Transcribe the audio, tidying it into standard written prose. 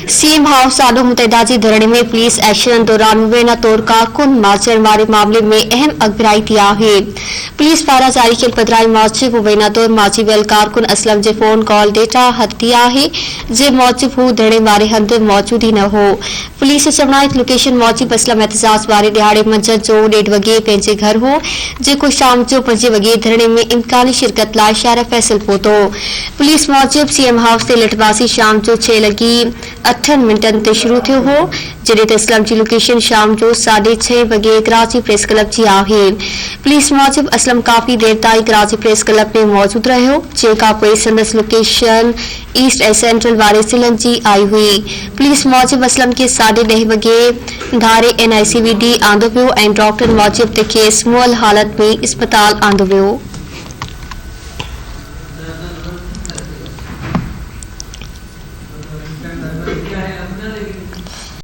CM house आलू मुतहदा जी धरने में पुलिस एक्शन दौरान मुबैना तौर कारकुन मार्चर मारे मामले में अहम अखबराई दिया है। पुलिस पारा जारी खेल पदराई मौजूद मुबैना तौर माजी वेल कारकुन असलम जे फोन कॉल डेटा हद दिया है जे मौजूद हूँ धरने वारे हंद मौजूद ही न हो। पुलिस चवनाइत लोकेशन मौजूद असलम एहतजाज बारे दिहाड़े मंझंदि जो 1:30 वगे पंहिंजे घर हो जेको शाम जो 5 वगे धरने में इम्कानी शिरकत लाइ शहर फैसल पहुतो। पुलिस मौजूद सीएम हाउस से लटवासी शाम जो 6 लगी 8 मिनटन ते शुरू थियो हो जॾहिं त असलम जी लोकेशन शाम जो 6:30 वगे कराची प्रेस क्लब जी आहे। पुलिस मौजूद असलम काफ़ी देर ताईं कराची प्रेस क्लब में मौजूद रहियो जंहिंखां पोइ संदसि लोकेशन ईस्ट ऐं सेंट्रल वारे ज़िलनि जी आई हुई। पुलिस मौजूद असलम खे 10:30 वगे धारे NICVD आंदो वियो ऐं डॉक्टर मौजूद ते खेसि मुअल हालत में अस्पताल आंदो वियो। क्या है अपना लेकिन